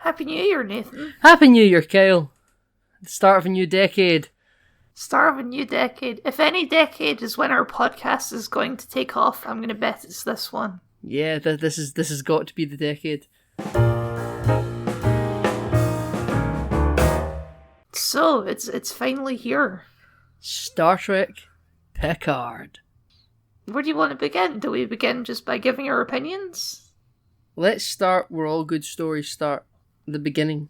Happy New Year, Nathan. Happy New Year, Kyle. The start of a new decade. Start of a new decade. If any decade is when our podcast is going to take off, I'm going to bet it's this one. Yeah, this has got to be the decade. So, it's finally here. Star Trek Picard. Where do you want to begin? Do we begin just by giving our opinions? Let's start where all good stories start. The beginning.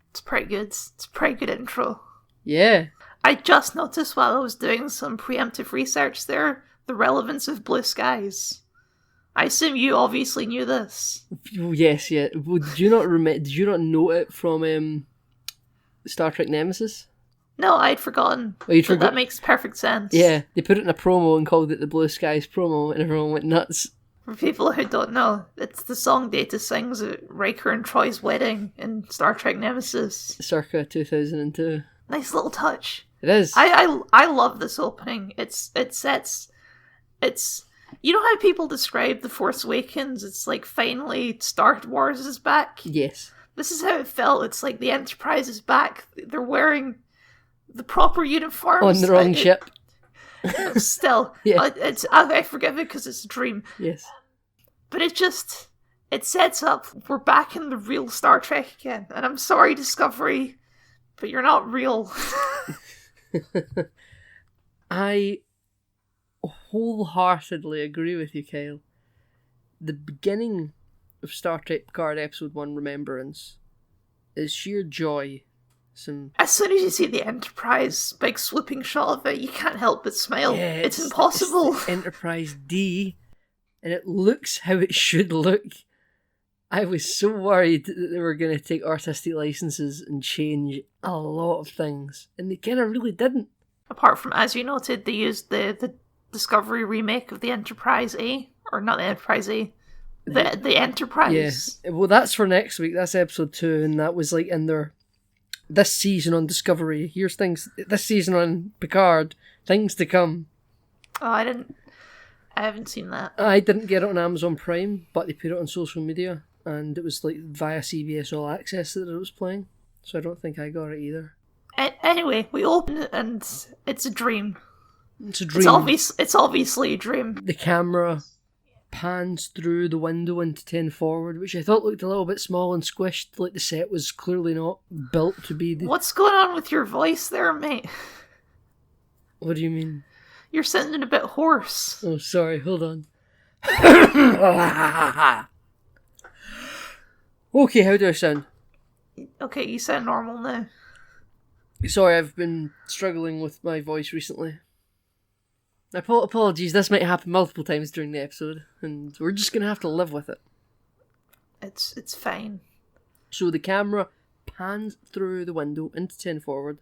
It's pretty good. It's a pretty good intro. Yeah. I just noticed while I was doing some preemptive research there, the relevance of blue skies. I assume you obviously knew this. Yes, yeah. Well, did you not note it from Star Trek Nemesis? No, I'd forgotten. Oh, but that makes perfect sense. Yeah, they put it in a promo and called it the Blue Skies promo, and everyone went nuts. For people who don't know, it's the song Data sings at Riker and Troy's wedding in Star Trek Nemesis. Circa 2002. Nice little touch. It is. I love this opening. It's you know how people describe The Force Awakens? It's like finally Star Wars is back? Yes. This is how it felt. It's like the Enterprise is back. They're wearing the proper uniforms. On the wrong ship. Still, yeah. I forgive it because it's a dream. Yes. But it sets up, we're back in the real Star Trek again. And I'm sorry, Discovery, but you're not real. I wholeheartedly agree with you, Kyle. The beginning of Star Trek Picard Episode 1 Remembrance is sheer joy. As soon as you see the Enterprise, big swooping shot of it, you can't help but smile. Yeah, it's impossible. It's the Enterprise D, and it looks how it should look. I was so worried that they were going to take artistic licenses and change a lot of things, and they kind of really didn't. Apart from, as you noted, they used the Discovery remake of the Enterprise A, or not the Enterprise A, the Enterprise. Yeah, well, that's for next week. That's episode 2, and that was like in their this season on Discovery. Here's things this season on Picard. Things to come. Oh, I haven't seen that. I didn't get it on Amazon Prime, but they put it on social media, and it was like via CBS All Access that it was playing. So I don't think I got it either. Anyway, we open it and it's a dream. It's a dream. It's obviously a dream. The camera pans through the window into 10 forward, which I thought looked a little bit small and squished, like the set was clearly not built to be. What's going on with your voice there, mate? What do you mean? You're sounding a bit hoarse. Oh, sorry, hold on. Okay, how do I sound? Okay, you sound normal now. Sorry, I've been struggling with my voice recently. Apologies, this might happen multiple times during the episode, and we're just going to have to live with it. It's fine. So the camera pans through the window into 10 forward.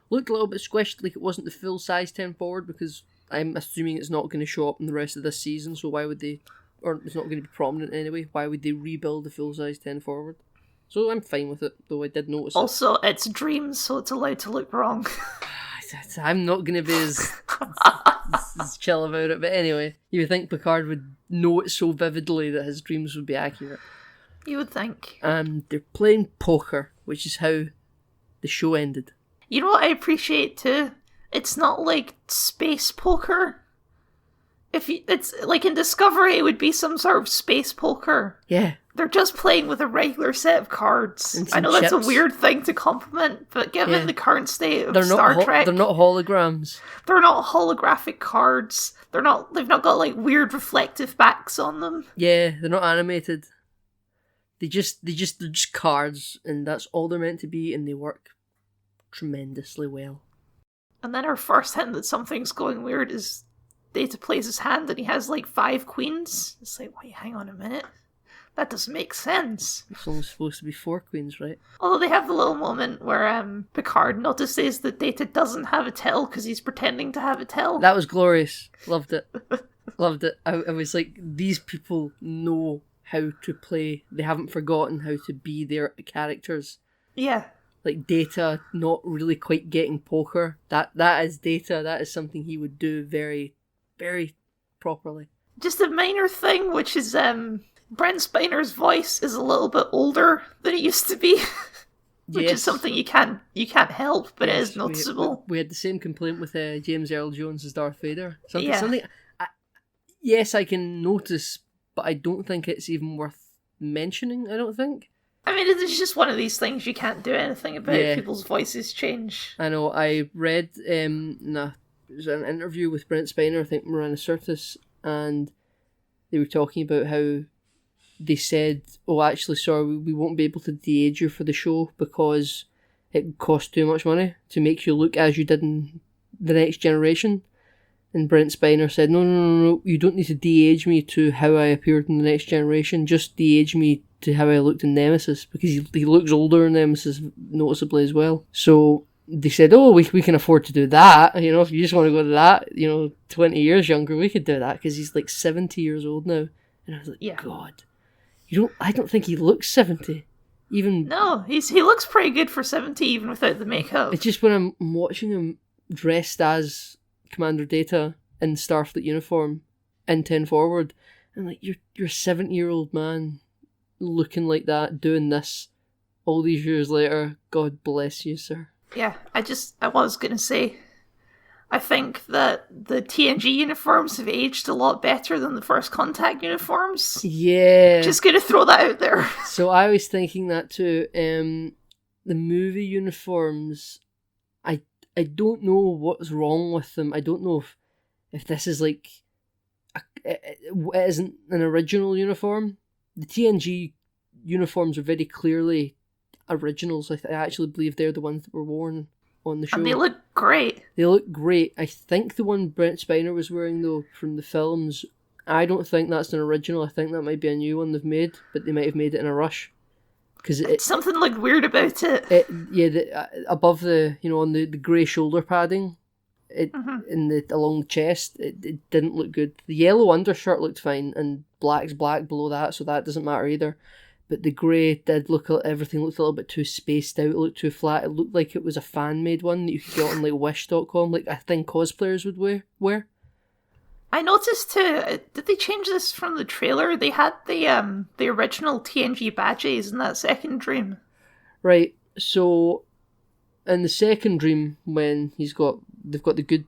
Looked a little bit squished, like it wasn't the full size 10 forward, because I'm assuming it's not going to show up in the rest of this season, so why would they, or it's not going to be prominent anyway, why would they rebuild the full size 10 forward? So I'm fine with it, though I did notice also, it's dreams, so it's allowed to look wrong. I'm not going to be as chill about it, but anyway, you would think Picard would know it so vividly that his dreams would be accurate. You would think. And they're playing poker, which is how the show ended. You know what I appreciate too? It's not like space poker. It's like in Discovery, it would be some sort of space poker. Yeah. They're just playing with a regular set of cards. I know that's a weird thing to compliment, but given the current state of Star Trek, they're not holograms. They're not holographic cards. They've not got like weird reflective backs on them. Yeah, they're not animated. They're just cards, and that's all they're meant to be, and they work tremendously well. And then our first hint that something's going weird is Data plays his hand, and he has like 5 queens. It's like, wait, hang on a minute. That doesn't make sense. It's only supposed to be 4 queens, right? Although they have the little moment where Picard notices that Data doesn't have a tell because he's pretending to have a tell. That was glorious. Loved it. Loved it. I was like, these people know how to play. They haven't forgotten how to be their characters. Yeah. Like Data not really quite getting poker. That is Data. That is something he would do very, very properly. Just a minor thing, which is Brent Spiner's voice is a little bit older than it used to be, which is something you can't help, but it is noticeable. We had the same complaint with James Earl Jones as Darth Vader. Yeah. Yes, I can notice, but I don't think it's even worth mentioning. I don't think. I mean, it's just one of these things you can't do anything about. Yeah. People's voices change. I know. I read it was an interview with Brent Spiner, I think Miranda Sirtis, and they were talking about how they said, "Oh, actually, sorry, we won't be able to de-age you for the show because it costs too much money to make you look as you did in The Next Generation." And Brent Spiner said, No, you don't need to de-age me to how I appeared in The Next Generation. Just de-age me to how I looked in Nemesis, because he looks older in Nemesis noticeably as well. So they said, oh, we can afford to do that. You know, if you just want to go to that, 20 years younger, we could do that, because he's like 70 years old now. And I was like, yeah. God, I don't think he looks 70. Even no, he looks pretty good for 70 even without the makeup. It's just when I'm watching him dressed as Commander Data in Starfleet uniform in 10 Forward, and like you're a 70-year-old man looking like that, doing this all these years later. God bless you, sir. Yeah, I was gonna say, I think that the TNG uniforms have aged a lot better than the First Contact uniforms. Yeah. Just gonna throw that out there. So I was thinking that too. The movie uniforms, I don't know what's wrong with them. I don't know if this is like it isn't an original uniform. The TNG uniforms are very clearly originals. I actually believe they're the ones that were worn on the show. And they look great. They look great. I think the one Brent Spiner was wearing, though, from the films, I don't think that's an original. I think that might be a new one they've made, but they might have made it in a rush. Because something looked weird about it. Above the, on the grey shoulder padding, along the chest, it didn't look good. The yellow undershirt looked fine, and black's black below that, so that doesn't matter either. But the grey did everything looked a little bit too spaced out, it looked too flat. It looked like it was a fan-made one that you could get on like Wish.com, like I think cosplayers would wear. I noticed too, did they change this from the trailer? They had the original TNG badges in that second dream. Right, so in the second dream, when they've got the good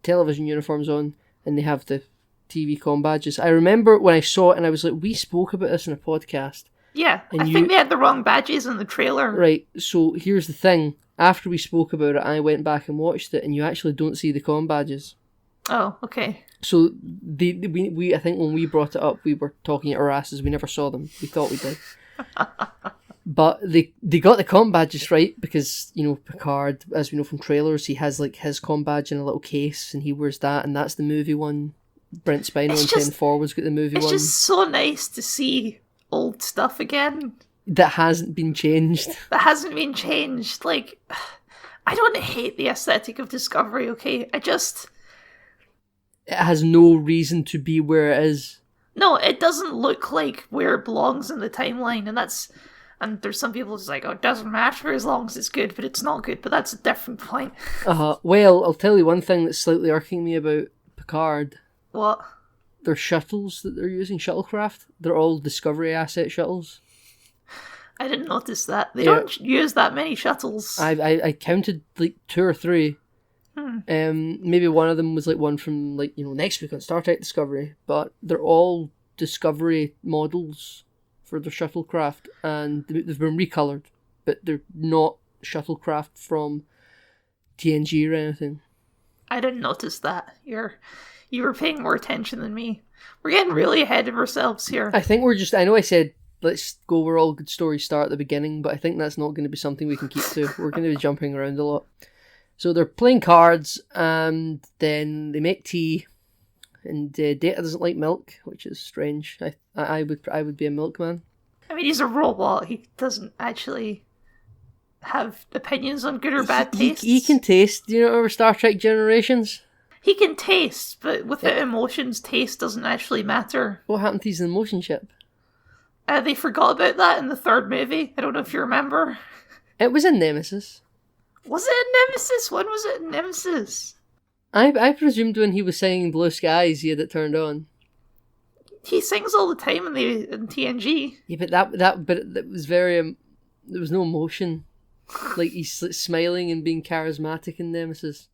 television uniforms on, and they have the TV comm badges, I remember when I saw it and I was like, we spoke about this in a podcast. Yeah, I think they had the wrong badges in the trailer. Right, so here's the thing. After we spoke about it, I went back and watched it, and you actually don't see the comm badges. Oh, okay. So we I think when we brought it up, we were talking at our asses. We never saw them. We thought we did. But they got the comm badges right, because, Picard, as we know from trailers, he has like his comm badge in a little case, and he wears that, and that's the movie one. Brent Spiner on 10 Forward's got the movie one. It's just so nice to see old stuff again. That hasn't been changed. Like, I don't hate the aesthetic of Discovery, okay? It has no reason to be where it is. No, it doesn't look like where it belongs in the timeline, and there's some people who's like, oh, it doesn't matter as long as it's good, but it's not good, but that's a different point. Well, I'll tell you one thing that's slightly irking me about Picard. What? Their shuttles that they're using, shuttlecraft, they're all Discovery asset shuttles. I didn't notice that. They don't use that many shuttles. I counted like 2 or 3. Maybe one of them was like one from next week on Star Trek Discovery, but they're all Discovery models for their shuttlecraft, and they've been recolored, but they're not shuttlecraft from TNG or anything. I didn't notice that. You were paying more attention than me. We're getting really ahead of ourselves here. I think I know I said let's go where all good stories start at the beginning, but I think that's not going to be something we can keep to. We're going to be jumping around a lot. So they're playing cards, and then they make tea, and Data doesn't like milk, which is strange. I would be a milkman. I mean, he's a robot. He doesn't actually have opinions on good or bad taste. He can taste. Do you know over Star Trek Generations? He can taste, but without emotions, taste doesn't actually matter. What happened to his emotion chip? They forgot about that in the third movie. I don't know if you remember. It was in Nemesis. Was it in Nemesis? When was it in Nemesis? I presumed when he was singing Blue Skies, he had it turned on. he sings all the time in TNG. Yeah, but that was very there was no emotion. Like he's smiling and being charismatic in Nemesis.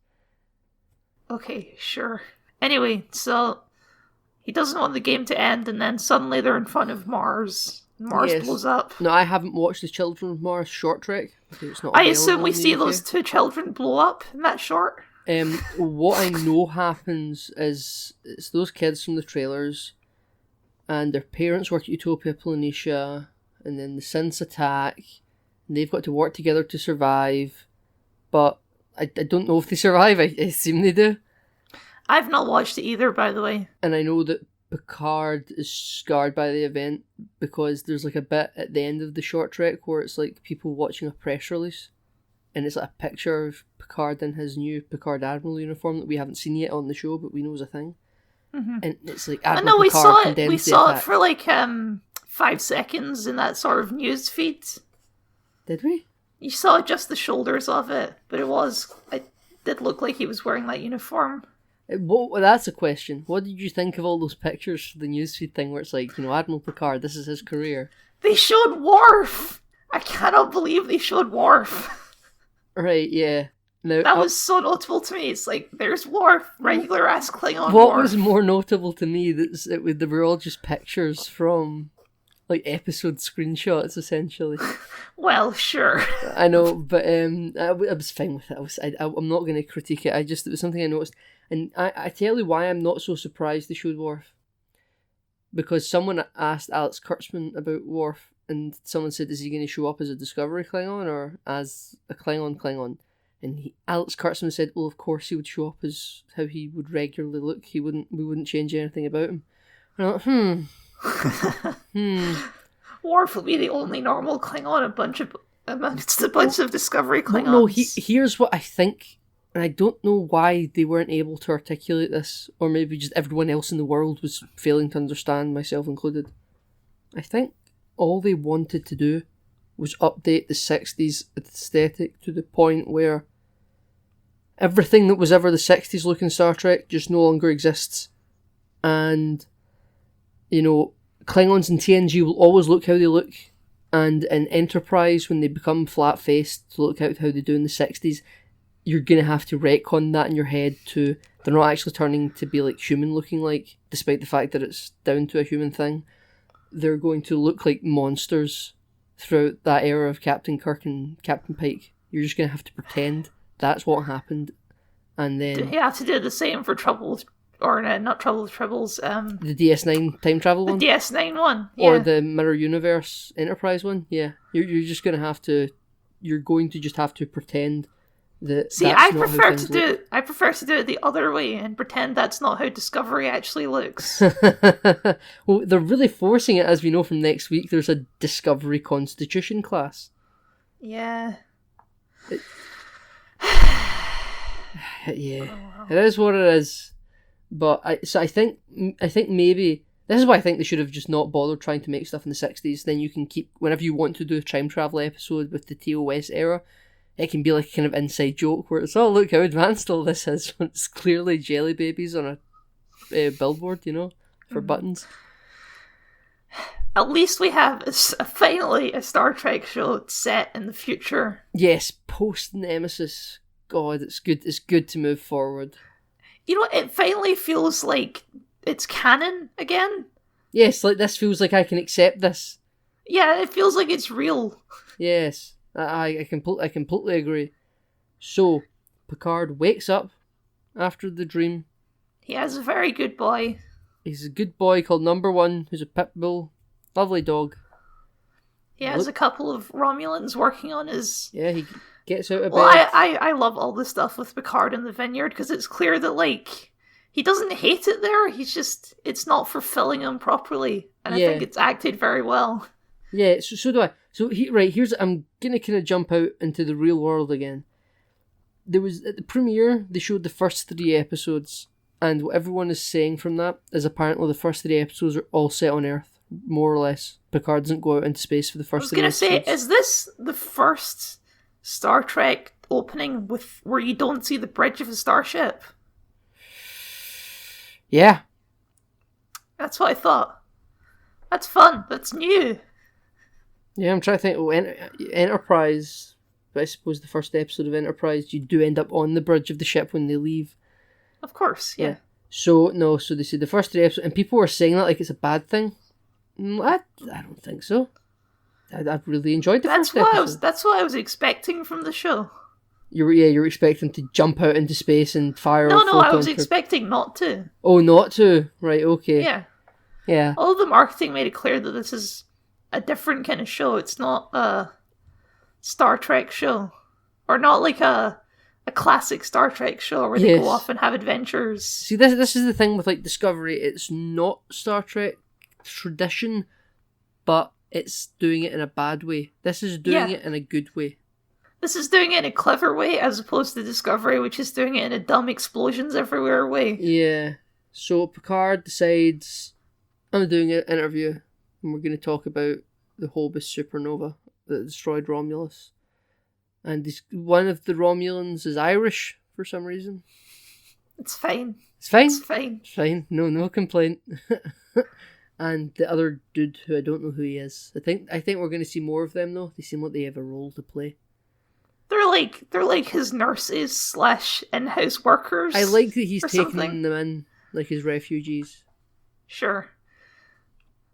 Okay, sure. Anyway, so he doesn't want the game to end, and then suddenly they're in front of Mars. Mars blows up. No, I haven't watched the Children of Mars short trek. It's not I assume we in the see UK. those two children blow up in that short. What I know happens is it's those kids from the trailers, and their parents work at Utopia Planitia, and then the synths attack, and they've got to work together to survive, but I don't know if they survive. I assume they do. I've not watched it either, by the way. And I know that Picard is scarred by the event because there's like a bit at the end of the short trek where it's like people watching a press release, and it's like a picture of Picard in his new Picard Admiral uniform that we haven't seen yet on the show, but we know is a thing. Mm-hmm. And it's like I Admiral know we Picard saw it. condemns We the saw attack. it for like 5 seconds in that sort of news feed. Did we? You saw just the shoulders of it, but it did look like he was wearing that uniform. Well, that's a question. What did you think of all those pictures for the newsfeed thing where it's like, Admiral Picard, this is his career? They showed Worf! I cannot believe they showed Worf. Right, yeah. Now, That was so notable to me. It's like, there's Worf, regular ass Klingon what Worf. was more notable to me they were all just pictures from like episode screenshots essentially. Well, sure. I know, but I was fine with it. I'm not going to critique it. It was something I noticed. And I tell you why I'm not so surprised they showed Worf. Because someone asked Alex Kurtzman about Worf, and someone said, is he going to show up as a Discovery Klingon or as a Klingon? And Alex Kurtzman said, well, of course he would show up as how he would regularly look. We wouldn't change anything about him. And I'm like, Worf will be the only normal Klingon amongst a bunch of Discovery Klingons. No, here's what I think. And I don't know why they weren't able to articulate this, or maybe just everyone else in the world was failing to understand, myself included. I think all they wanted to do was update the 60s aesthetic to the point where everything that was ever the 60s look in Star Trek just no longer exists. And, Klingons in TNG will always look how they look, and in Enterprise, when they become flat-faced to look out how they do in the 60s, you're going to have to retcon that in your head to they're not actually turning to be like human looking like, despite the fact that it's down to a human thing. They're going to look like monsters throughout that era of Captain Kirk and Captain Pike. You're just going to have to pretend that's what happened. And then... Do you have to do the same for Trouble, or not Trouble with Tribbles? The DS9 time travel one? The DS9 one, yeah. Or the Mirror Universe Enterprise one, yeah. You're just going to have to... You're going to just have to pretend that See, that's I not prefer how to things do look. it. I prefer to do it the other way and pretend that's not how Discovery actually looks. Well, they're really forcing it, as we know from next week. There's a Discovery Constitution class. Yeah. Yeah, it is what it is. But I think maybe this is why I think they should have just not bothered trying to make stuff in the 60s. Then you can keep whenever you want to do a time travel episode with the TOS era. It can be like a kind of inside joke where it's, oh, look how advanced all this is. When it's clearly jelly babies on a billboard, for buttons. At least we have finally a Star Trek show set in the future. Yes, post Nemesis. God, it's good. It's good to move forward. It finally feels like it's canon again. Yes, like this feels like I can accept this. Yeah, it feels like it's real. Yes. I completely agree. So, Picard wakes up after the dream. He has a very good boy. He's a good boy called Number One, who's a pit bull. Lovely dog. He has a couple of Romulans working on his... Yeah, he gets out of Well, bed. I love all the stuff with Picard in the vineyard, because it's clear that, he doesn't hate it there, he's just... It's not fulfilling him properly, and I think it's acted very well. Yeah, so do I. So I'm gonna kind of jump out into the real world again. There was at the premiere they showed the first 3 episodes, and what everyone is saying from that is apparently the first 3 episodes are all set on Earth, more or less. Picard doesn't go out into space for the first 3 episodes. I was gonna say, is this the first Star Trek opening where you don't see the bridge of a starship? Yeah. That's what I thought. That's fun. That's new. Yeah, I'm trying to think. Oh, Enterprise. But I suppose the first episode of Enterprise, you do end up on the bridge of the ship when they leave. Of course, yeah. So they said the first 3 episodes, and people were saying that like it's a bad thing. I don't think so. I really enjoyed the first episode. That's what I was expecting from the show. You're expecting to jump out into space and fire. No, I was expecting not to. Oh, not to. Right. Okay. Yeah. All the marketing made it clear that this is a different kind of show. It's not a Star Trek show, or not like a classic Star Trek show where they go off and have adventures. See, this is the thing with like Discovery. It's not Star Trek tradition, but it's doing it in a bad way. This is doing it in a good way. This is doing it in a clever way, as opposed to Discovery, which is doing it in a dumb explosions everywhere way. Yeah. So Picard decides, I'm doing an interview, and we're going to talk about the Hobus supernova that destroyed Romulus. And one of the Romulans is Irish for some reason. It's fine. It's fine? It's fine. It's fine. No complaint. And the other dude, who I don't know who he is. I think we're going to see more of them, though. They seem like they have a role to play. They're like his nurses / in-house workers. I like that he's taking them in like his refugees. Sure.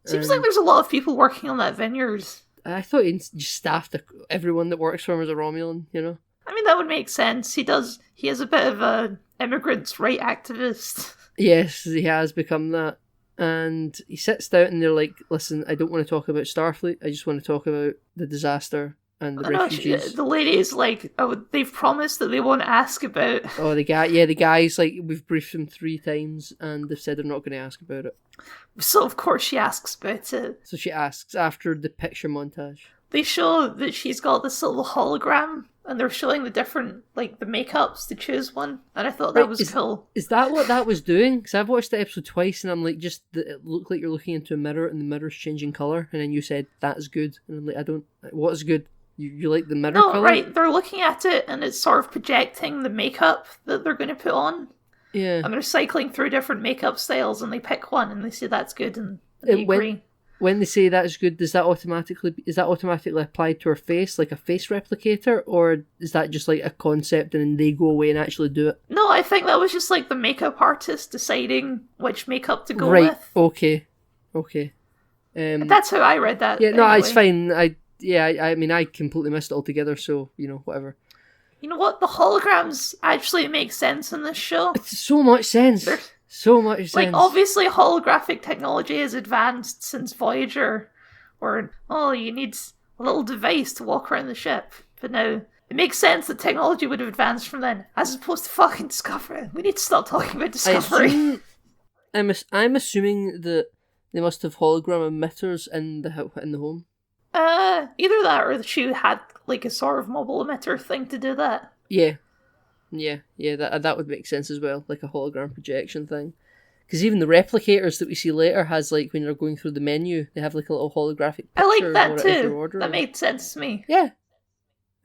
Seems like there's a lot of people working on that vineyard. I thought he just staffed everyone that works for him as a Romulan, you know? I mean, that would make sense. He is a bit of a immigrants' right activist. Yes, he has become that. And he sits down and they're like, listen, I don't want to talk about Starfleet. I just want to talk about the disaster and the refugees. The lady is like, they've promised that they won't ask about... Oh, the guy's like, we've briefed him 3 times and they've said they're not going to ask about it. So, of course, she asks about it. So she asks after the picture montage. They show that she's got this little hologram and they're showing the different, like, the makeups to choose one. And I thought that was cool. Is that what that was doing? Because I've watched the episode twice and I'm like, it looked like you're looking into a mirror and the mirror's changing colour. And then you said, that's good. And I'm like, what is good? You like the mirror colour? No, right. They're looking at it and it's sort of projecting the makeup that they're going to put on. Yeah. And they're cycling through different makeup styles and they pick one and they say that's good and they agree. When they say that's good, is that automatically applied to her face, like a face replicator, or is that just like a concept and then they go away and actually do it? No, I think that was just like the makeup artist deciding which makeup to go with. Right, okay. That's how I read that. Yeah, no, anyway. It's fine. I mean, I completely missed it altogether, so, whatever. You know what? The holograms actually make sense in this show. It's so much sense. So much sense. Like, obviously, holographic technology has advanced since Voyager, where, you need a little device to walk around the ship. But now, it makes sense that technology would have advanced from then, as opposed to fucking Discovery. We need to stop talking about Discovery. I'm assuming that they must have hologram emitters in the home. Either that or she had, like, a sort of mobile emitter thing to do that. Yeah. Yeah, that would make sense as well, like a hologram projection thing. Because even the replicators that we see later has, like, when they're going through the menu, they have, like, a little holographic picture. I like that too. That made sense to me. Yeah.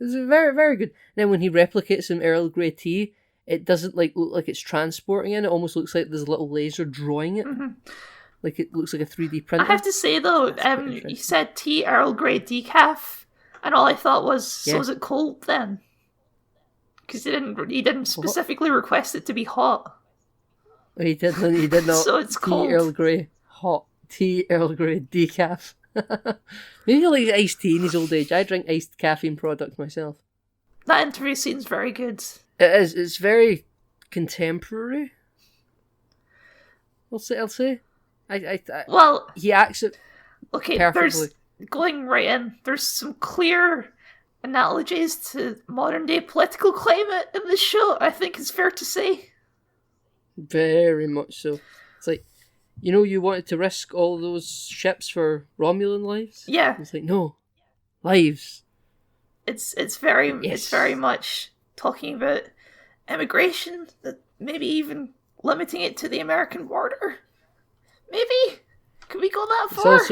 It's very, very good. And then when he replicates some Earl Grey tea, it doesn't, like, look like it's transporting it. It almost looks like there's a little laser drawing it. Mm-hmm. Like, it looks like a 3D printer. I have to say, though, you said tea Earl Grey decaf, and all I thought was, so is it cold then? Because he didn't specifically request it to be hot. He did not. So it's cold. Tea Earl Grey, hot. Tea Earl Grey, decaf. Maybe he likes iced tea in his old age. I drink iced caffeine products myself. That interview scene's very good. It is. It's very contemporary. I'll say. Well, he acts it perfectly. Going right in, there's some clear analogies to modern day political climate in this show, I think it's fair to say. Very much so. It's like, you wanted to risk all those ships for Romulan lives? Yeah. It's like, no. Lives. It's very much talking about immigration, that maybe even limiting it to the American border. Maybe? Could we go that far? It's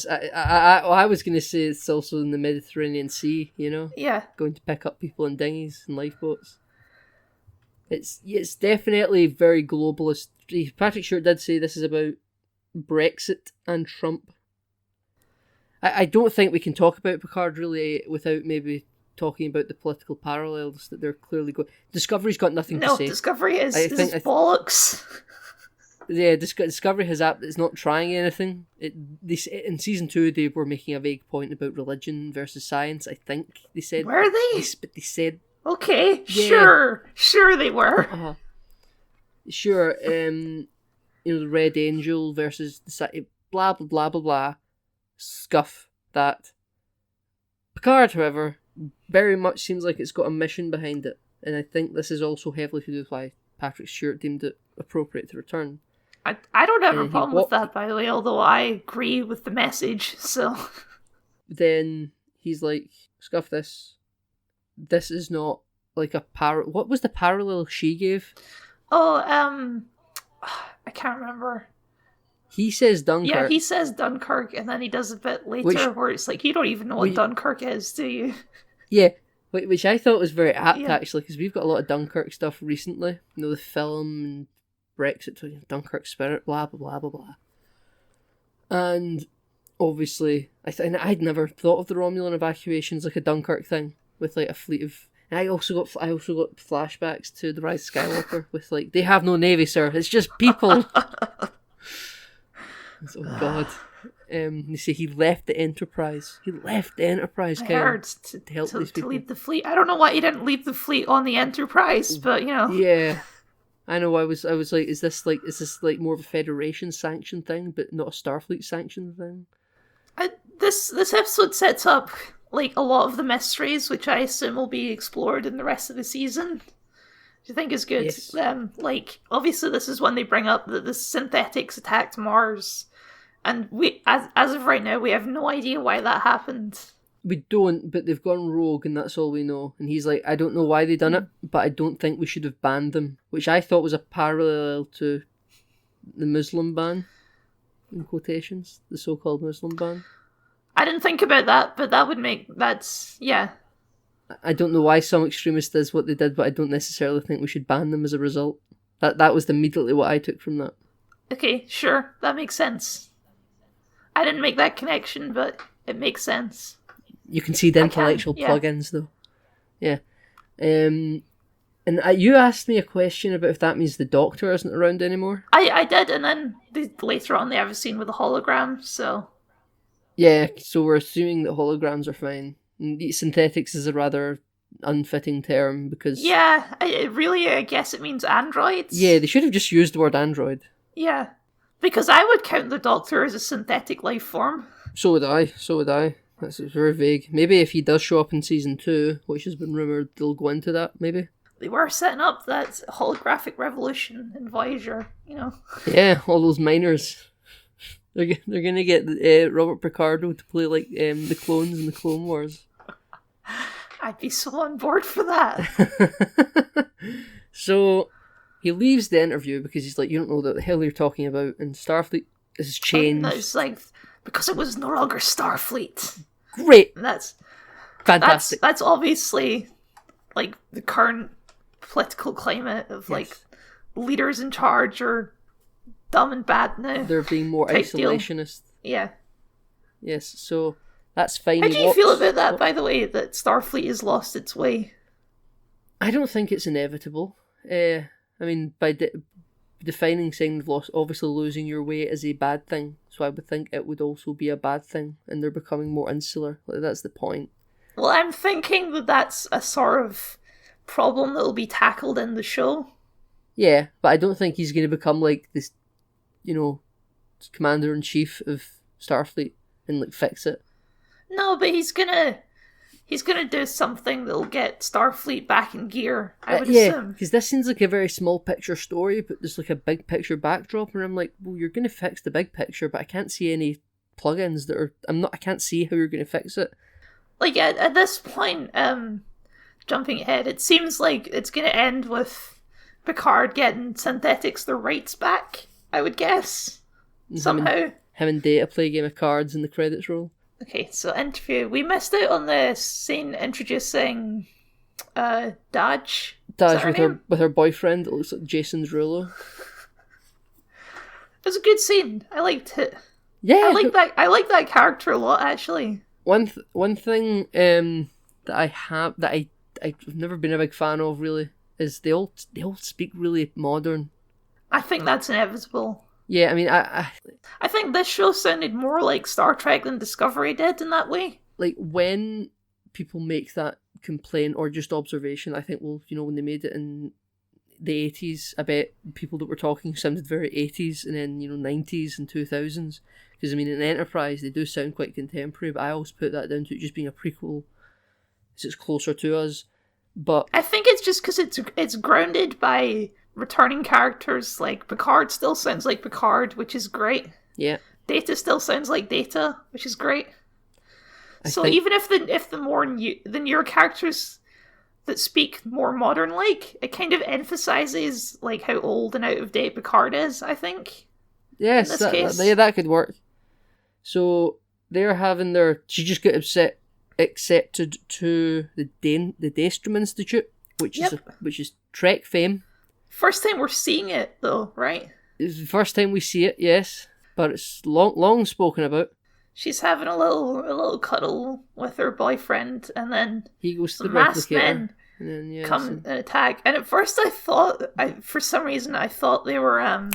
also I was going to say it's also in the Mediterranean Sea, Yeah. Going to pick up people in dinghies and lifeboats. It's definitely very globalist. Patrick Stewart did say this is about Brexit and Trump I don't think we can talk about Picard really without maybe talking about the political parallels that they're clearly going. Discovery's got nothing to No, say. Discovery is bollocks. Yeah, Discovery has it's not trying anything. In season 2 they were making a vague point about religion versus science. I think they said. Were they? But they said. Okay, yeah. sure they were. Sure, the Red Angel versus the blah blah blah blah blah. Scuff that. Picard, however, very much seems like it's got a mission behind it, and I think this is also heavily to do with why Patrick Stewart deemed it appropriate to return. I don't have a problem with that, by the way, although I agree with the message, so... Then he's like, scuff this. This is not like a What was the parallel she gave? Oh, I can't remember. He says Dunkirk. Yeah, he says Dunkirk, and then he does a bit later where it's like, you don't even know what Dunkirk is, do you? Yeah, which I thought was very apt, actually, because we've got a lot of Dunkirk stuff recently. The film and Brexit, Dunkirk spirit, blah, blah, blah, blah, blah. And obviously, I'd never thought of the Romulan evacuations like a Dunkirk thing, with like a fleet of... And I also got flashbacks to The Rise of Skywalker, with like, they have no navy, sir, it's just people. Oh God. You see, he left the Enterprise. I heard to help these people. To leave the fleet. I don't know why he didn't leave the fleet on the Enterprise, but Yeah. I know. I was like, is this like more of a Federation sanctioned thing, but not a Starfleet sanctioned thing? This episode sets up like a lot of the mysteries, which I assume will be explored in the rest of the season. Which I think is good. Yes. Like obviously, this is when they bring up that the synthetics attacked Mars, and we, as of right now, we have no idea why that happened. We don't, but they've gone rogue, and that's all we know. And he's like, I don't know why they done it, but I don't think we should have banned them, which I thought was a parallel to the Muslim ban, in quotations, the so-called Muslim ban. I didn't think about that, but that's. I don't know why some extremist does what they did, but I don't necessarily think we should ban them as a result. That was immediately what I took from that. Okay, sure, that makes sense. I didn't make that connection, but it makes sense. You can see the intellectual plugins, though. Yeah. And you asked me a question about if that means the Doctor isn't around anymore. I did, and then later on they have a scene with a hologram, so... Yeah, so we're assuming that holograms are fine. Synthetics is a rather unfitting term, because... Yeah, I guess it means androids. Yeah, they should have just used the word android. Yeah, because I would count the Doctor as a synthetic life form. So would I. That's very vague. Maybe if he does show up in season 2, which has been rumoured, they'll go into that, maybe. They were setting up that holographic revolution in Voyager, Yeah, all those miners. They're going to get Robert Picardo to play like the clones in the Clone Wars. I'd be so on board for that. So he leaves the interview because he's like, you don't know what the hell you're talking about, and Starfleet has changed. And it's like, because it was no longer Starfleet. Great. And that's fantastic. That's obviously like the current political climate of like leaders in charge are dumb and bad now. They're being more isolationist. Deal. Yeah. Yes, so that's fine. How do you feel about that, by the way, that Starfleet has lost its way? I don't think it's inevitable. I mean, by defining saying they've lost, obviously losing your way is a bad thing. So I would think it would also be a bad thing, and they're becoming more insular. Like, that's the point. Well, I'm thinking that that's a sort of problem that will be tackled in the show. Yeah, but I don't think he's going to become like this, commander-in-chief of Starfleet and like fix it. No, but he's gonna do something that'll get Starfleet back in gear, I would assume. because this seems like a very small picture story, but there's like a big picture backdrop, and I'm like, well, you're gonna fix the big picture, but I can't see any plugins that are. I can't see how you're gonna fix it. Like at this point, jumping ahead, it seems like it's gonna end with Picard getting synthetics their rights back, I would guess. Somehow. Him and Data play a game of cards and the credits roll. Okay, so interview. We missed out on the scene introducing Daj. Daj with her boyfriend. It looks like Jason Derulo. It was a good scene. I liked it. Yeah, I like that character a lot, actually. One thing that I've never been a big fan of really is they all speak really modern. I think that's inevitable. Yeah, I mean, I think this show sounded more like Star Trek than Discovery did in that way. Like, when people make that complaint or just observation, I think, well, when they made it in the 80s, I bet people that were talking sounded very 80s, and then, 90s and 2000s. Because, I mean, in Enterprise, they do sound quite contemporary, but I always put that down to it just being a prequel, because it's closer to us. But I think it's just because it's grounded by returning characters. Like, Picard still sounds like Picard, which is great. Yeah. Data still sounds like Data, which is great. Even if the newer characters that speak more modern, like, it kind of emphasizes like how old and out of date Picard is, I think. Yes, that could work. So they're having she just got accepted to the Daystrom Institute, which is Trek fame. First time we're seeing it though, right? It's the first time we see it, yes, but it's long spoken about. She's having a little cuddle with her boyfriend, and then he goes to the masked replicator, men come and attack. And at first, for some reason, I thought they were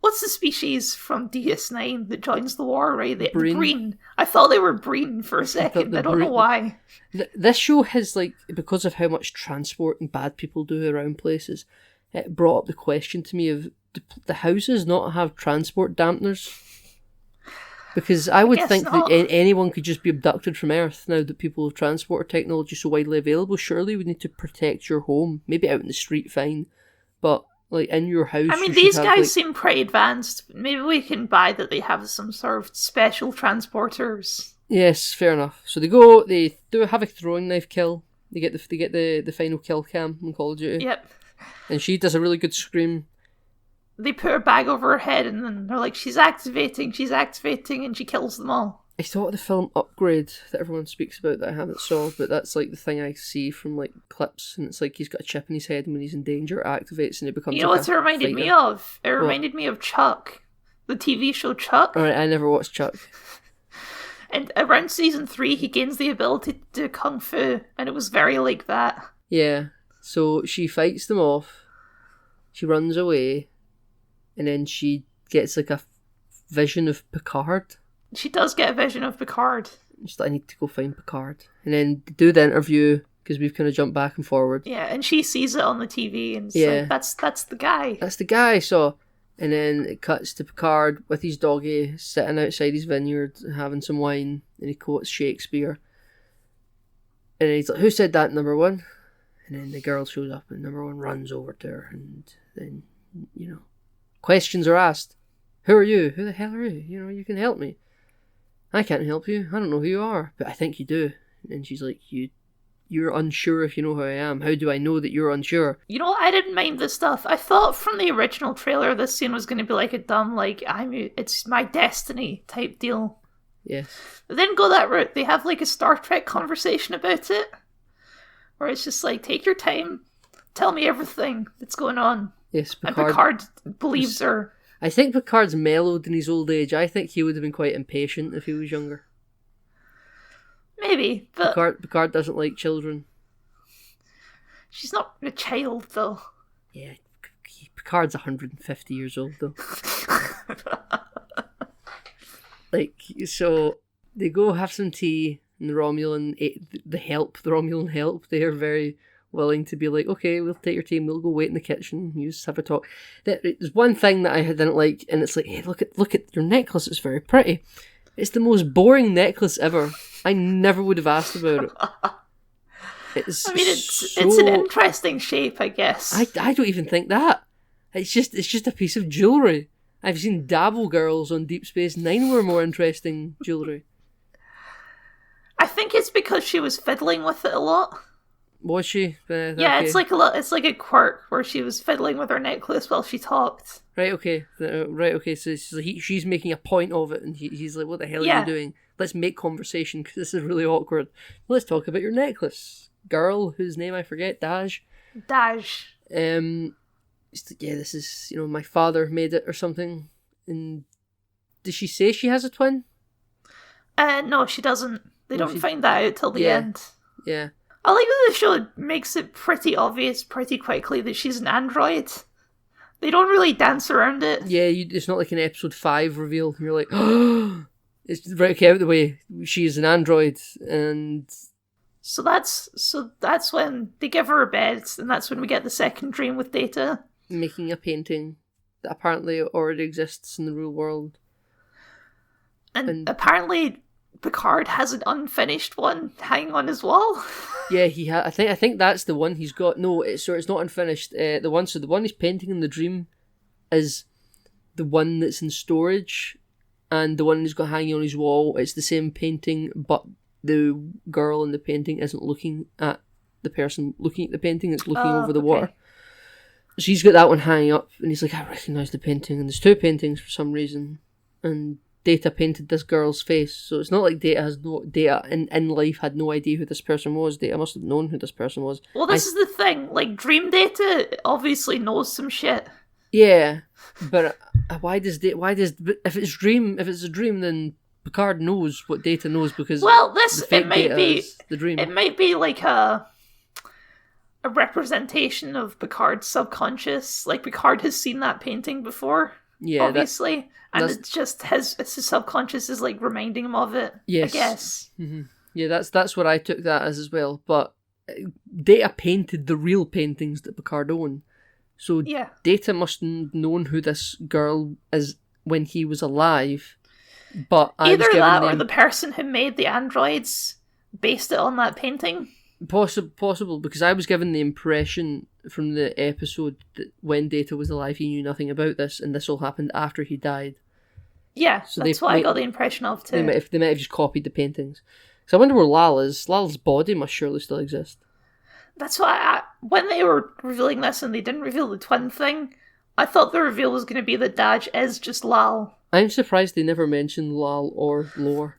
what's the species from DS9 that joins the war? Right, the Breen. I thought they were Breen for a second. I don't know why. This show has, like, because of how much transport and bad people do around places, it brought up the question to me of the houses not have transport dampeners. Because I would think that anyone could just be abducted from Earth now that people have transport technology so widely available. Surely we need to protect your home. Maybe out in the street, fine. But, like, in your house... I mean, these guys seem pretty advanced. Maybe we can buy that they have some sort of special transporters. Yes, fair enough. So they do have a throwing knife kill. They get the final kill cam in Call of Duty. Yep. And she does a really good scream. They put her bag over her head, and then they're like, she's activating, and she kills them all. I thought of the film Upgrade that everyone speaks about that I haven't saw, but that's like the thing I see from like clips, and it's like he's got a chip in his head, and when he's in danger, it activates, and it becomes. You know what it reminded me of? It reminded me of Chuck, the TV show Chuck. Alright, I never watched Chuck. And around season 3, he gains the ability to do kung fu, and it was very like that. Yeah, so she fights them off, she runs away, and then she gets like a vision of Picard. She does get a vision of Picard. She's like, I need to go find Picard. And then do the interview, because we've kind of jumped back and forward. Yeah, and she sees it on the TV, and it's like, that's the guy. That's the guy, so... And then it cuts to Picard with his doggy sitting outside his vineyard having some wine, and he quotes Shakespeare. And he's like, who said that, number one? And then the girl shows up, and number one runs over to her, and then, questions are asked. Who are you? Who the hell are you? You can help me. I can't help you. I don't know who you are, but I think you do. And she's like, you're unsure if you know who I am. How do I know that you're unsure? You know, I didn't mind this stuff. I thought from the original trailer this scene was going to be like a dumb, like, it's my destiny type deal. Yes. They didn't go that route. They have like a Star Trek conversation about it, where it's just like, take your time, tell me everything that's going on. Yes, Picard. And Picard believes her. I think Picard's mellowed in his old age. I think he would have been quite impatient if he was younger. Maybe, but... Picard doesn't like children. She's not a child, though. Yeah, Picard's 150 years old, though. So they go have some tea, and the Romulan help, they are very willing to be like, okay, we'll take your tea, we'll go wait in the kitchen, you just have a talk. There's one thing that I didn't like, and it's like, hey, look at your necklace, it's very pretty. It's the most boring necklace ever. I never would have asked about it. It's an interesting shape, I guess. I don't even think that. It's just a piece of jewellery. I've seen Dabble girls on Deep Space Nine were more interesting jewellery. I think it's because she was fiddling with it a lot. Was she? Yeah, okay. It's like a quirk where she was fiddling with her necklace while she talked. Right, okay. So she's making a point of it, and he's like, what the hell are you doing? Let's make conversation, because this is really awkward. Let's talk about your necklace. Girl, whose name I forget, Daj. Daj. This is, my father made it or something. And Does she say she has a twin? No, she doesn't. They don't find that out till the end. Yeah. I like that the show makes it pretty obvious pretty quickly that she's an android. They don't really dance around it. Yeah, it's not like an episode 5 reveal. You're like, oh, it's right, okay, out of the way. She is an android, and so that's when they give her a bed, and that's when we get the second dream with Data making a painting that apparently already exists in the real world. And apparently Picard has an unfinished one hanging on his wall. Yeah, he I think that's the one he's got. No, it's not unfinished. The one he's painting in the dream is the one that's in storage, and the one he's got hanging on his wall. It's the same painting, but the girl in the painting isn't looking at the person looking at the painting. It's looking over the water. So he's got that one hanging up, and he's like, I recognise the painting. And there's 2 paintings for some reason, and Data painted this girl's face, so it's not like Data in life had no idea who this person was. Data must have known who this person was. Well, this is the thing. Like, Dream Data obviously knows some shit. Yeah, but why does if it's a dream, then Picard knows what Data knows because it might be the dream. It might be like a representation of Picard's subconscious. Like, Picard has seen that painting before. Yeah, obviously. And it's just his subconscious is like reminding him of it. Yes. I guess. Mm-hmm. Yeah, that's what I took that as well. But Data painted the real paintings that Picard owned. So Data must have known who this girl is when he was alive. But either that or the person who made the androids based it on that painting. Possible, because I was given the impression from the episode that when Data was alive he knew nothing about this, and this all happened after he died. Yeah, so that's what I got the impression of too. They might have just copied the paintings. So I wonder where Lal is. Lal's body must surely still exist. That's why when they were revealing this and they didn't reveal the twin thing, I thought the reveal was going to be that Daj is just Lal. I'm surprised they never mentioned Lal or Lore.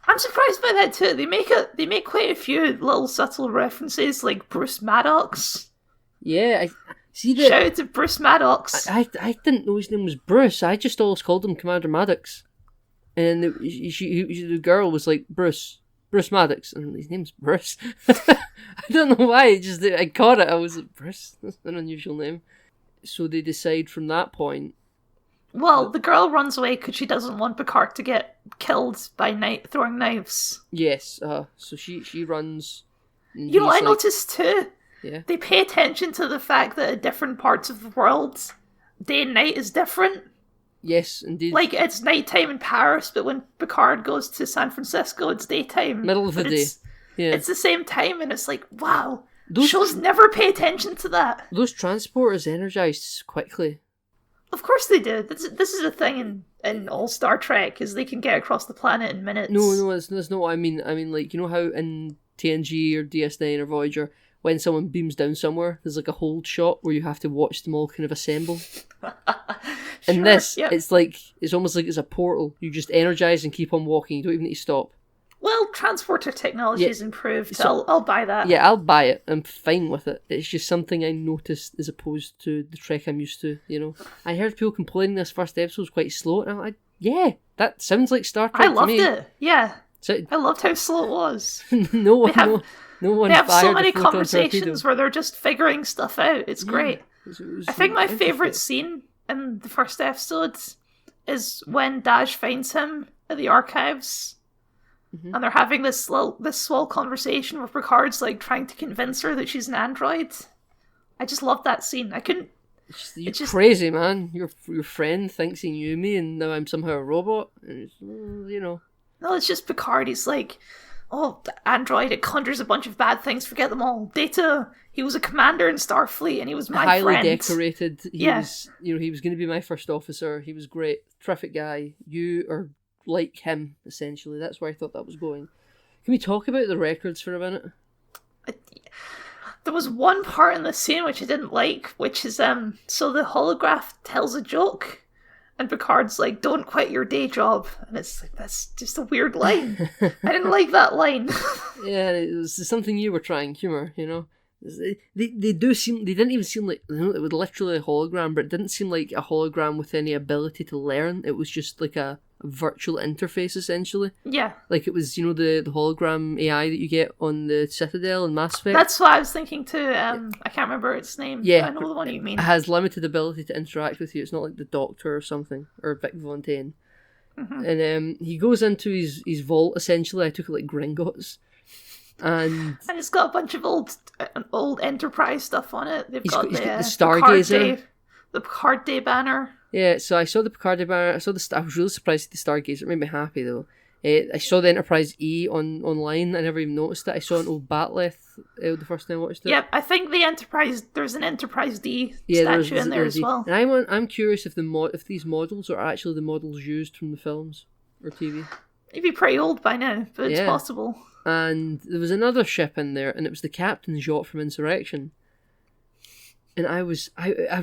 I'm surprised by that too. They make quite a few little subtle references, like Bruce Maddox. Yeah, shout out to Bruce Maddox. I didn't know his name was Bruce. I just always called him Commander Maddox. And the girl was like, Bruce Maddox. And his name's Bruce. I don't know why. I caught it. I was like, Bruce? That's an unusual name. So they decide from that point. Well, the girl runs away because she doesn't want Picard to get killed by throwing knives. Yes. So she runs. You know what I noticed too? Yeah. They pay attention to the fact that at different parts of the world, day and night is different. Yes, indeed. Like, it's nighttime in Paris, but when Picard goes to San Francisco, it's daytime. Middle of the day. Yeah. It's the same time, and it's like, wow, shows never pay attention to that. Those transporters energized quickly. Of course they do. This is a thing in all Star Trek, is they can get across the planet in minutes. No, that's not what I mean. I mean, like, you know how in TNG or DS9 or Voyager, when someone beams down somewhere, there's like a hold shot where you have to watch them all kind of assemble. In this, it's almost like it's a portal. You just energize and keep on walking. You don't even need to stop. Well, transporter technology has improved, so I'll buy that. Yeah, I'll buy it. I'm fine with it. It's just something I noticed as opposed to the Trek I'm used to, you know. I heard people complaining this first episode was quite slow, and I'm like, yeah, that sounds like Star Trek to me. I loved it, yeah. I loved how slow it was. No one they have so many conversations where they're just figuring stuff out. It's great. I think my favourite scene in the first episode is when Daj finds him at the archives. Mm-hmm. And they're having this small conversation where Picard's like trying to convince her that she's an android. I just love that scene. I couldn't. You're crazy, man. Your friend thinks he knew me, and now I'm somehow a robot. You know. No, it's just Picard. He's like, oh, the android. It conjures a bunch of bad things. Forget them all. Data. He was a commander in Starfleet, and he was my highly friend. Decorated. He was going to be my first officer. He was great, terrific guy. You are like him, essentially. That's where I thought that was going. Can we talk about the records for a minute? There was one part in the scene which I didn't like, which is so the holograph tells a joke, and Picard's like, "Don't quit your day job," and it's like, that's just a weird line. I didn't like that line. Yeah, it was something you were trying, humor, you know. They didn't even seem like, you know, it was literally a hologram, but it didn't seem like a hologram with any ability to learn. It was just like a virtual interface, essentially. Yeah. Like it was, the hologram AI that you get on the Citadel and Mass Effect. That's what I was thinking too. I can't remember its name. Yeah. But I know the one you mean. It has limited ability to interact with you. It's not like the Doctor or something, or Vic Fontaine. Mm-hmm. And he goes into his vault, essentially. I took it like Gringotts. And it's got a bunch of old Enterprise stuff on it. He's got the Stargazer. The Picard Day banner. Yeah, so I saw the Picard Day banner. I was really surprised at the Stargazer. It made me happy, though. I saw the Enterprise E online. I never even noticed it. I saw an old Bat'leth the first time I watched it. Yep, I think there's an Enterprise D statue in there as well. And I'm curious if these models are actually the models used from the films or TV. It'd be pretty old by now, but it's possible. And there was another ship in there, and it was the captain's yacht from Insurrection. And I was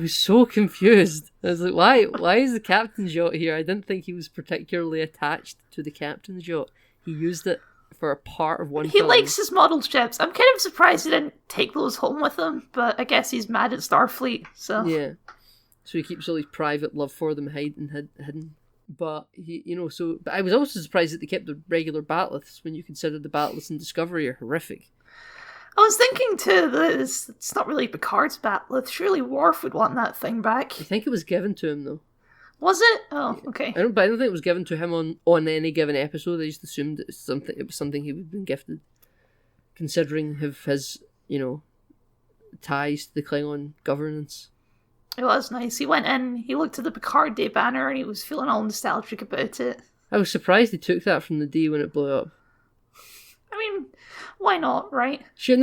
so confused. I was like, why is the captain's yacht here? I didn't think he was particularly attached to the captain's yacht. He used it for a part of one film. He likes his model ships. I'm kind of surprised he didn't take those home with him, but I guess he's mad at Starfleet, so... Yeah. So he keeps all his private love for them hidden. But but I was also surprised that they kept the regular Bat'leths when you consider the Bat'leths in Discovery are horrific. I was thinking too that it's not really Picard's Bat'leth. Surely Worf would want that thing back. I think it was given to him though. Was it? Oh, okay. I don't think it was given to him on any given episode. I just assumed it was something he would have been gifted, considering his ties to the Klingon governance. It was nice. He went in, he looked at the Picard Day banner, and he was feeling all nostalgic about it. I was surprised he took that from the D when it blew up. I mean, why not, right? Sure,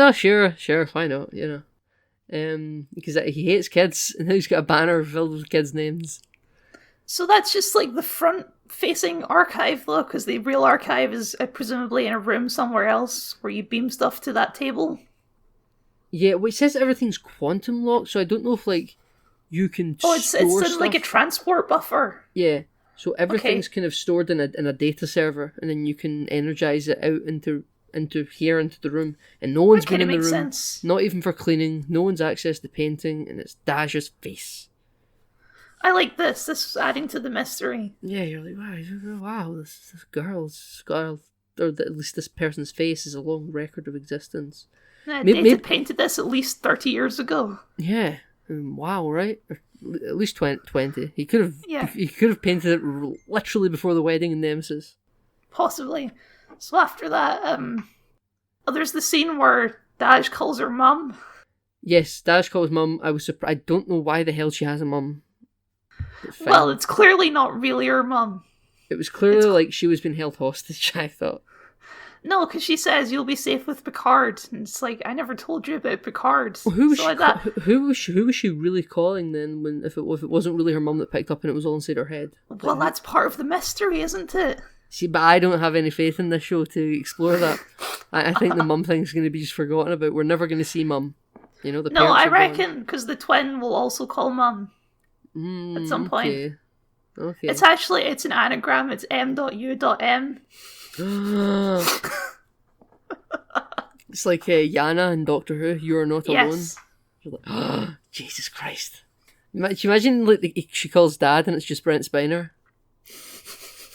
why not, because he hates kids, and now he's got a banner filled with kids' names. So that's just like the front-facing archive, though, because the real archive is presumably in a room somewhere else, where you beam stuff to that table. Yeah, well, it says everything's quantum locked, so I don't know if, you can store it's in stuff. Like a transport buffer. Yeah, so everything's kind of stored in a data server, and then you can energize it out into the room, and no one's been in the room. Sense. Not even for cleaning. No one's accessed the painting, and it's Daj's face. I like this. This is adding to the mystery. Yeah, you're like, wow, this girl's got, or at least this person's face is a long record of existence. Maybe painted this at least 30 years ago. Yeah. Wow, right? Or at least 20. He could have painted it literally before the wedding in Nemesis. Possibly. So after that, there's the scene where Daj calls her mum. Yes, Daj calls mum. I was surprised. I don't know why the hell she has a mum. Well, it's clearly not really her mum. It was clearly like she was being held hostage, I thought. No, because she says you'll be safe with Picard, and it's like I never told you about Picard. Well, who was she really calling then? When if it wasn't really her mum that picked up and it was all inside her head? Well, that's part of the mystery, isn't it? See, but I don't have any faith in this show to explore that. I think the mum thing's going to be just forgotten about. We're never going to see mum. No, I reckon because the twin will also call mum at some point. Okay. It's an anagram. It's M.U.M. It's like Yana in Doctor Who. You are not alone. Yes. You're like, oh, Jesus Christ! Can you imagine she calls Dad and it's just Brent Spiner?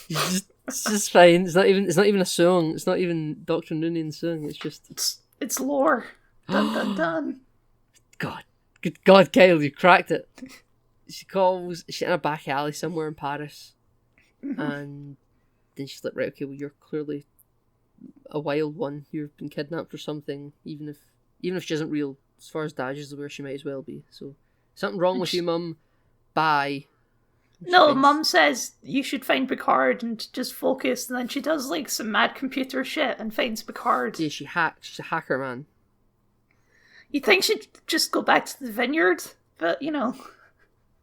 It's just fine. It's not even a song. It's not even Dr. Noonan's song. It's just it's lore. Dun dun dun. Good God, Kyle, you cracked it. She's in a back alley somewhere in Paris, and then she's like, right, okay, well, you're clearly a wild one. You've been kidnapped or something. Even if she isn't real, as far as Daj is aware, she might as well be. So something wrong with you, Mum. Bye. No, Mum says you should find Picard and just focus, and then she does some mad computer shit and finds Picard. Yeah, she hacks. She's a hacker, man. You think she'd just go back to the vineyard, but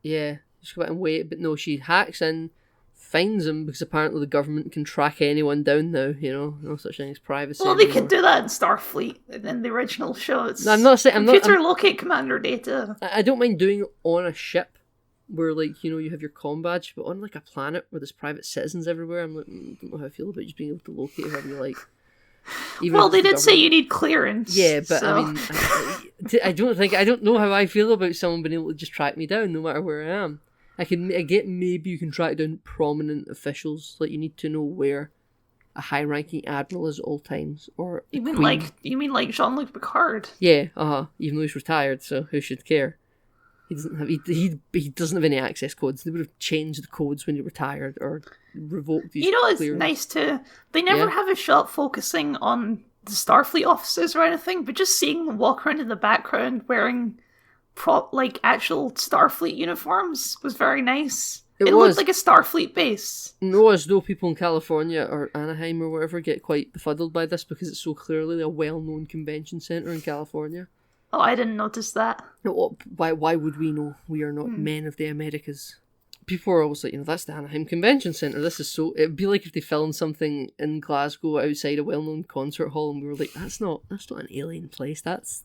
Yeah, just go back and wait. But no, she hacks in, finds him because apparently the government can track anyone down now. No such thing as privacy. Well, they could do that in Starfleet in the original show. It's I'm not saying computer locate commander data. I don't mind doing it on a ship where you have your comm badge, but on a planet where there's private citizens everywhere, I'm like, I don't know how I feel about just being able to locate whoever you like. Well, they did say you need clearance. Yeah, but so. I mean, I don't know how I feel about someone being able to just track me down no matter where I am. I get maybe you can track down prominent officials, like you need to know where a high-ranking admiral is at all times, or You mean Queen. like Jean-Luc Picard? Yeah, even though he's retired, so who should care? He doesn't have he doesn't have any access codes. They would have changed the codes when he retired or revoked these. You know, it's clearance. nice to. They never have a shot focusing on the Starfleet officers or anything, but just seeing them walk around in the background wearing actual Starfleet uniforms was very nice. It looked like a Starfleet base. No, as though people in California or Anaheim or whatever get quite befuddled by this because it's so clearly a well-known convention center in California. Oh, I didn't notice that. No, why would we know? We are not men of the Americas. People are always like, that's the Anaheim Convention Centre. This is so... It'd be like if they filmed something in Glasgow outside a well-known concert hall and we were like, that's not an alien place. That's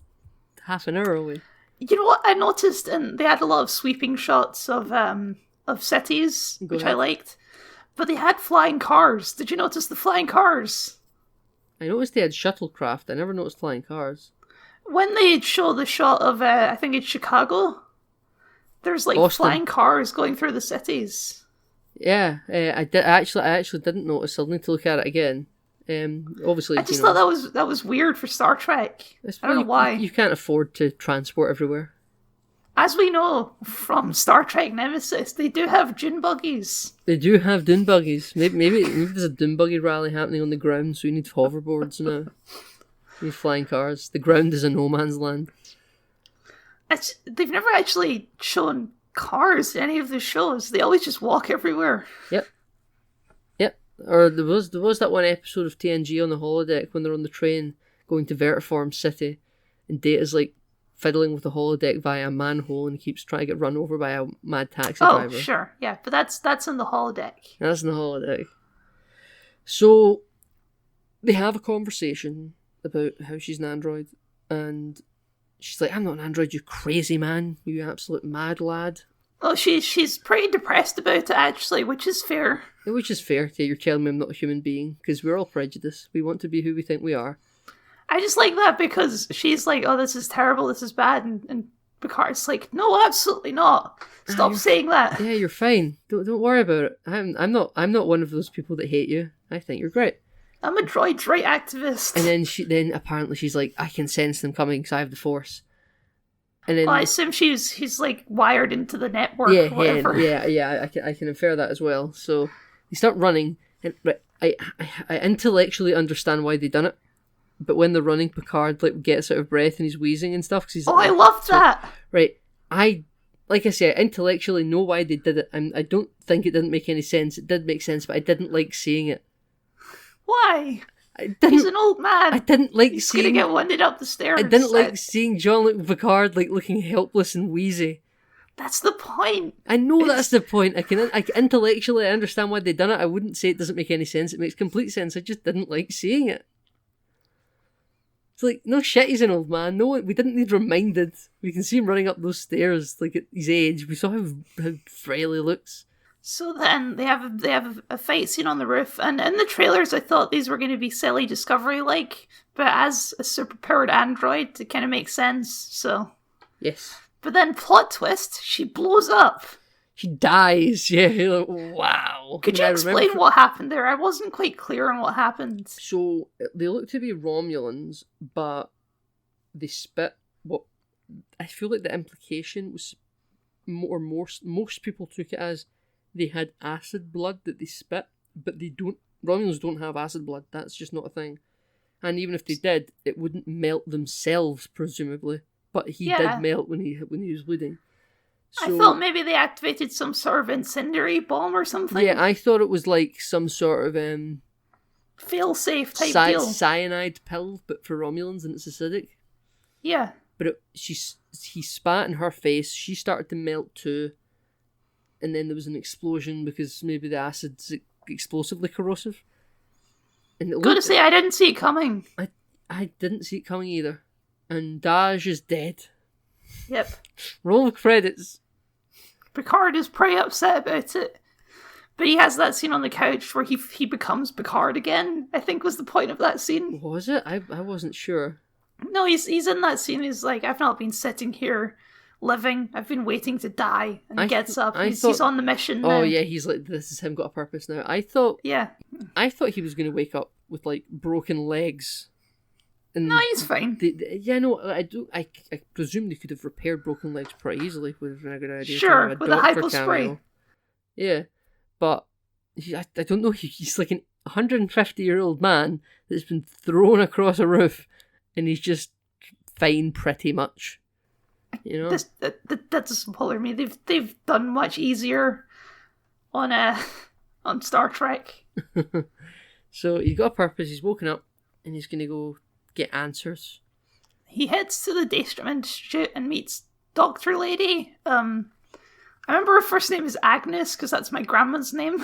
half an hour away. You know what I noticed? And they had a lot of sweeping shots of cities, which I liked. But they had flying cars. Did you notice the flying cars? I noticed they had shuttlecraft. I never noticed flying cars. When they show the shot of, I think it's Chicago, there's like Boston. flying cars going through the cities. Yeah, I actually didn't notice. I'll need to look at it again. Obviously, I just thought that was weird for Star Trek. I don't know why. You can't afford to transport everywhere. As we know from Star Trek Nemesis, they do have dune buggies. They do have dune buggies. Maybe there's a dune buggy rally happening on the ground, so you need hoverboards now. You need flying cars. The ground is a no man's land. They've never actually shown cars in any of the shows. They always just walk everywhere. Yep. Or there was that one episode of TNG on the holodeck when they're on the train going to Vertiform City, and Data's like fiddling with the holodeck via a manhole and he keeps trying to get run over by a mad taxi driver. Oh, sure. Yeah, but that's in the holodeck. That's in the holodeck. So they have a conversation about how she's an android, and she's like, I'm not an android, you crazy man, you absolute mad lad. Oh, she's pretty depressed about it, actually, which is fair. Yeah, which is fair. Yeah, you're telling me I'm not a human being, because we're all prejudiced. We want to be who we think we are. I just like that because she's like, oh, this is terrible, this is bad, and Picard's like, no, absolutely not. Stop saying that. Yeah, you're fine. Don't worry about it. I'm not one of those people that hate you. I think you're great. I'm a droid right activist. And then apparently she's like, I can sense them coming because I have the Force. And then I assume he's like wired into the network or whatever. Yeah. I can infer that as well. So they start running, and I intellectually understand why they done it. But when they're running, Picard like gets out of breath and he's wheezing and stuff. Cause he's I loved that. Right. Like I say, I intellectually know why they did it. I don't think it didn't make any sense. It did make sense, but I didn't like seeing it. Why? He's an old man. I didn't like He's seeing... He's gonna get winded up the stairs. I didn't like seeing Jean-Luc Picard like looking helpless and wheezy. That's the point. I know that's the point. I can intellectually understand why they done it. I wouldn't say it doesn't make any sense. It makes complete sense. I just didn't like seeing it. It's like, no shit, he's an old man. No, we didn't need reminded. We can see him running up those stairs, like at his age. We saw how frail he looks. So then they have a fight scene on the roof, and in the trailers I thought these were going to be silly Discovery-like, but as a superpowered android, it kind of makes sense, so... Yes. But then, plot twist, she blows up. She dies, yeah, like, wow. Could you explain what happened there? I wasn't quite clear on what happened. So, they look to be Romulans, but they spit what... I feel like the implication was, or most people took it as, they had acid blood that they spit, but they don't... Romulans don't have acid blood, that's just not a thing. And even if they did, it wouldn't melt themselves, presumably. But he did melt when he was bleeding. So, I thought maybe they activated some sort of incendiary bomb or something. Yeah, I thought it was like some sort of... fail-safe type deal. Cyanide pill, but for Romulans, and it's acidic. Yeah. But he spat in her face, she started to melt too, and then there was an explosion because maybe the acid's explosively corrosive. And Gotta say, I didn't see it coming. I didn't see it coming either. And Daj is dead. Yep. Roll the credits. Picard is pretty upset about it. But he has that scene on the couch where he becomes Picard again, I think was the point of that scene. Was it? I wasn't sure. No, he's in that scene. He's like, I've not been sitting here living. I've been waiting to die. And he gets up. He's on the mission now. Oh yeah, he's like, this is him got a purpose now. I thought he was going to wake up with like broken legs. And no, he's fine. I presume they could have repaired broken legs pretty easily with a good idea. Sure, with a hypo spray. Yeah, but I don't know. He's like an 150-year-old man that's been thrown across a roof, and he's just fine, pretty much. You know, that doesn't bother me. They've done much easier on Star Trek. So he's got a purpose. He's woken up, and he's going to go get answers. He heads to the Daystrom Institute and meets Dr. Lady. I remember her first name is Agnes because that's my grandma's name.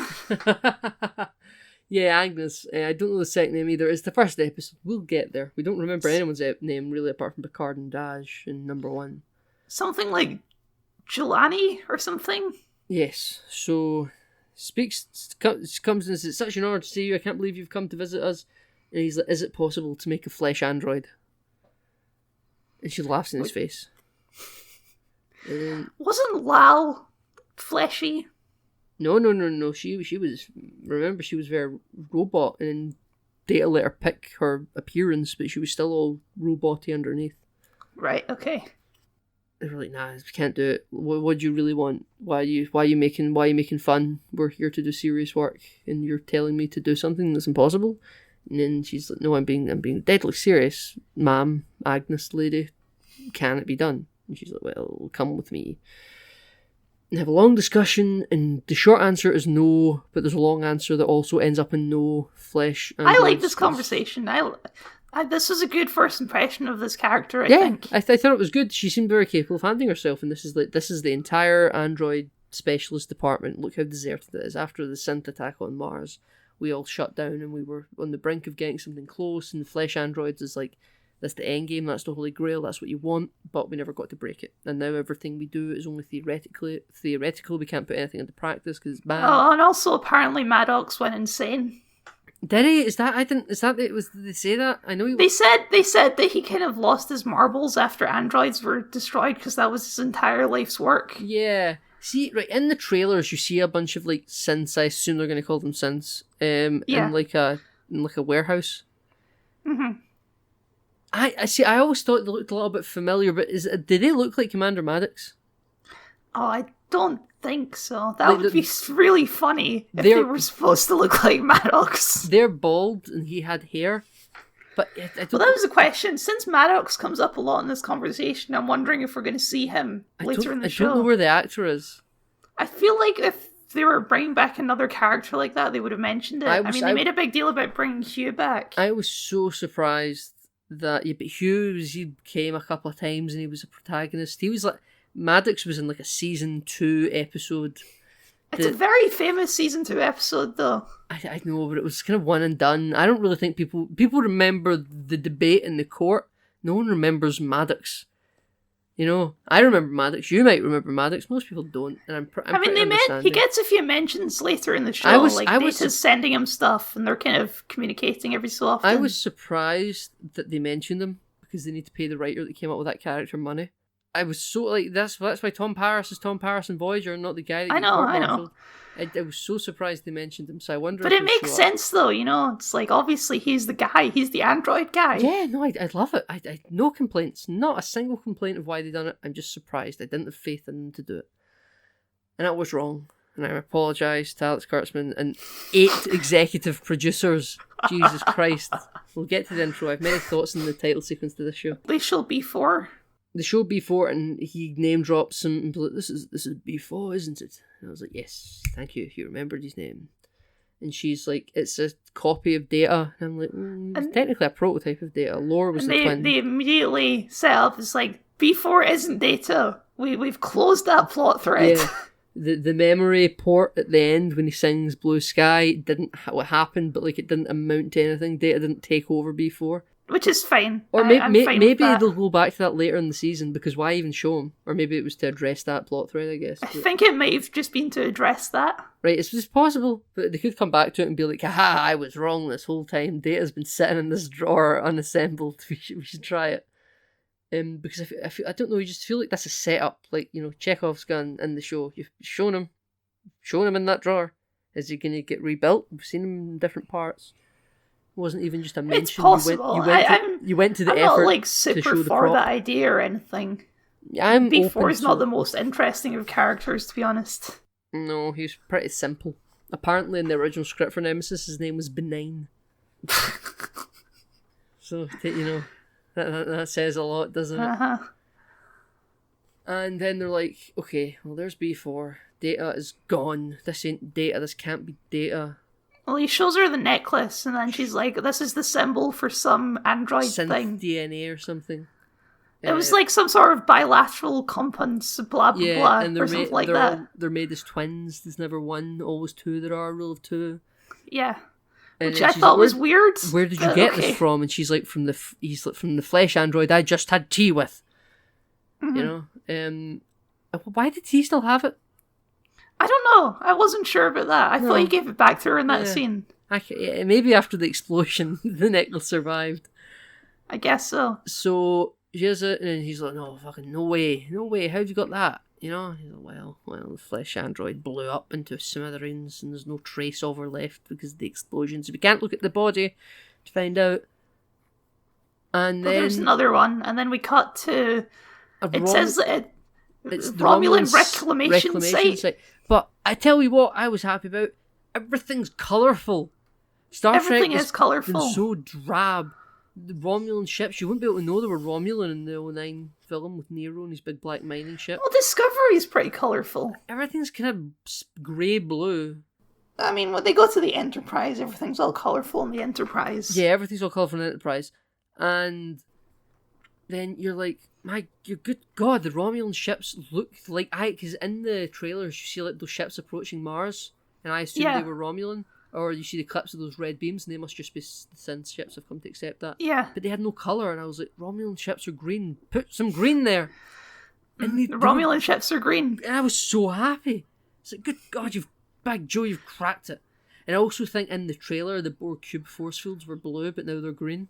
Yeah, Agnes. I don't know the second name either. It's the first episode. We'll get there. We don't remember anyone's name really apart from Picard and Daj in number 1. Something like Jelani or something? Yes. So comes and says, "It's such an honor to see you. I can't believe you've come to visit us." And he's like, "Is it possible to make a flesh android?" And she laughs in his face. Wasn't Lal fleshy? No. She was. Remember, she was very robot, and Data let her pick her appearance, but she was still all roboty underneath. Right. Okay. They were like, "Nah, we can't do it. What do you really want? Why are you making fun? We're here to do serious work, and you're telling me to do something that's impossible." And then she's like, "No, I'm being deadly serious, ma'am, Agnes lady. Can it be done?" And she's like, "Well, come with me." And have a long discussion, and the short answer is no, but there's a long answer that also ends up in no flesh. I like this conversation. This was a good first impression of this character, I think. I thought it was good. She seemed very capable of handling herself, and this is the entire android specialist department. Look how deserted it is. After the synth attack on Mars, we all shut down, and we were on the brink of getting something close, and the flesh androids is like, that's the end game, that's the holy grail, that's what you want, but we never got to break it. And now everything we do is only theoretical. We can't put anything into practice because it's bad. Oh, and also apparently Maddox went insane. Did he? Did they say that? I know They said that he kind of lost his marbles after androids were destroyed because that was his entire life's work. Yeah. See, right, in the trailers you see a bunch of like synths, I assume they're gonna call them synths, in like a warehouse. Mm-hmm. I see. I always thought they looked a little bit familiar, but did they look like Commander Maddox? Oh, I don't think so. That would be really funny if they were supposed to look like Maddox. They're bald, and he had hair. But that was a question. Since Maddox comes up a lot in this conversation, I'm wondering if we're going to see him later in the show. I don't know where the actor is. I feel like if they were bringing back another character like that, they would have mentioned it. They made a big deal about bringing Hugh back. I was so surprised that he came a couple of times and he was a protagonist. He was like, Maddox was in like a season 2 episode. It's a very famous season 2 episode though. I know, but it was kind of one and done. I don't really think people remember the debate in the court. No one remembers Maddox. You know, I remember Maddox. You might remember Maddox. Most people don't, and he gets a few mentions later in the show. Data's sending him stuff, and they're kind of communicating every so often. I was surprised that they mentioned him because they need to pay the writer that came up with that character money. I was so like that's why Tom Paris is Tom Paris in Voyager, not the guy that I know. I was so surprised they mentioned him, so I wonder. But it makes sense though, you know. It's like obviously he's the guy, he's the android guy. Yeah, no, I love it. I no complaints, not a single complaint of why they done it. I'm just surprised. I didn't have faith in them to do it, and that was wrong. And I apologise to Alex Kurtzman and 8 executive producers. Jesus Christ. We'll get to the intro. I have many thoughts in the title sequence to this show. They shall be 4. The show B4, and he name drops some and be like, this is B4, isn't it? And I was like, yes, thank you, he remembered his name. And she's like, it's a copy of Data. And I'm like, it's technically a prototype of Data. Lore was the twin. They immediately set up, it's like, B4 isn't Data. We've closed that plot thread. Yeah. The memory port at the end when he sings Blue Sky didn't what happened, but like it didn't amount to anything. Data didn't take over B4. Which is fine. Or maybe they'll go back to that later in the season, because why even show him? Or maybe it was to address that plot thread, I guess. I think it might have just been to address that. Right, it's just possible. But they could come back to it and be like, haha, I was wrong this whole time. Data's been sitting in this drawer unassembled. We should try it. Because I don't know, you just feel like that's a setup. Like, Chekhov's gun in the show. You've shown him in that drawer. Is he going to get rebuilt? We've seen him in different parts. It wasn't even just a mention. It's possible. You went to the I'm effort not like to super show the for prop. that idea or anything. I'm B4 is open not to the most interesting of characters, to be honest. No, he's pretty simple. Apparently, in the original script for Nemesis, his name was Benign. So, that says a lot, doesn't it? Uh-huh. And then they're like, okay, well, there's B4. Data is gone. This ain't Data. This can't be Data. Well, he shows her the necklace, and then she's like, this is the symbol for some android Synth thing. DNA or something. It was like some sort of bilateral compounds, blah, blah, blah, and or something like that. They're made as twins. There's never one, always two. There are, rule of two. Yeah. And Which I thought was weird. Where did you get this from? And she's like, from the flesh android I just had tea with. Mm-hmm. Why did he still have it? I don't know. I wasn't sure about that. I thought he gave it back to her in that scene. Maybe after the explosion, the necklace survived. I guess so. So she has it, and he's like, no, fucking no way. How'd you got that? He's like, well, the flesh android blew up into smithereens, and there's no trace of her left because of the explosions. We can't look at the body to find out. And then there's another one, and then we cut to... It says that it's the Romulan reclamation site. But I tell you what I was happy about. Everything's colourful. Everything Trek is colourful. So drab. The Romulan ships, you wouldn't be able to know they were Romulan in the '09 film with Nero and his big black mining ship. Well, Discovery is pretty colourful. Everything's kind of grey-blue. I mean, when they go to the Enterprise, everything's all colourful in the Enterprise. Yeah, everything's all colourful in the Enterprise. And then you're like, good God, the Romulan ships look like... Because in the trailers, you see like those ships approaching Mars, and I assumed they were Romulan. Or you see the clips of those red beams, and they must just be the synth ships have come to accept that. Yeah. But they had no colour, and I was like, Romulan ships are green. Put some green there. And the Romulan ships are green. And I was so happy. It's like, good God, Big Joe, you've cracked it. And I also think in the trailer, the Borg cube force fields were blue, but now they're green.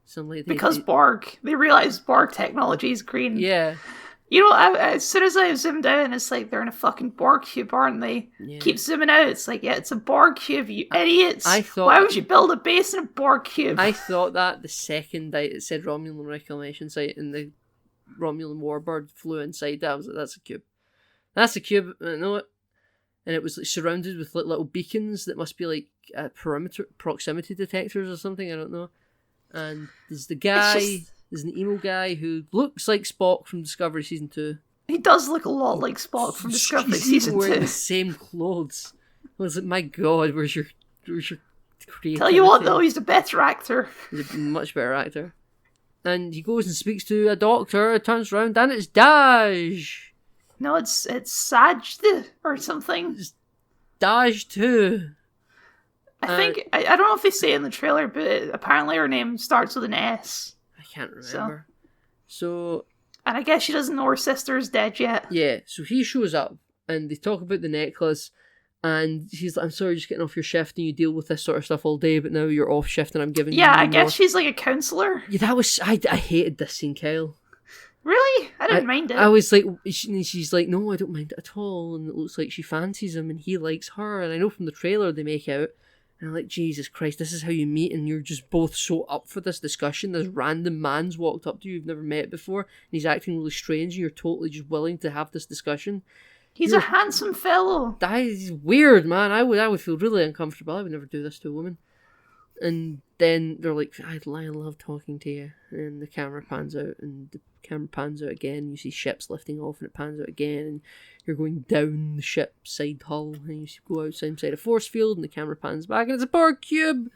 So like because Borg. They realised Borg technology is green. Yeah. As soon as I zoom down, it's like they're in a fucking Borg cube, aren't they? Yeah. Keep zooming out. It's like, yeah, it's a Borg cube, you idiots. Why would you build a base in a Borg cube? I thought that the second it said Romulan reclamation site and the Romulan warbird flew inside that, I was like, that's a cube. That's a cube. I know it. And it was like surrounded with little beacons that must be like perimeter proximity detectors or something. I don't know. And there's the guy. There's an emo guy who looks like Spock from Discovery Season 2. He does look a lot like Spock from Discovery Season 2. Wearing the same clothes. I was like, my God, where's your creativity? Tell you what, though, he's a better actor. He's a much better actor. And he goes and speaks to a doctor, turns around, and it's Daj. No, it's Sajd or something. It's Daj too. I think, I don't know if they say it in the trailer, but apparently her name starts with an S. I can't remember. So and I guess she doesn't know her sister's dead yet. Yeah, so he shows up and they talk about the necklace and he's like, I'm sorry, just getting off your shift and you deal with this sort of stuff all day, but now you're off shift and I'm giving you I guess she's like a counsellor. Yeah, that was... I hated this scene, Kyle. Really? I didn't mind it. I was like... She's like, no, I don't mind it at all, and it looks like she fancies him and he likes her, and I know from the trailer they make out. And I'm like, Jesus Christ, this is how you meet, and you're just both so up for this discussion. This random man's walked up to you you've never met before, and he's acting really strange, and you're totally just willing to have this discussion. He's a handsome fellow. That is weird, man. I would feel really uncomfortable. I would never do this to a woman. And then they're like, I love talking to you. And the camera pans out, and the camera pans out again, and you see ships lifting off, and it pans out again, and you're going down the ship's side hull, and you go outside a force field, and the camera pans back, and it's a Borg cube!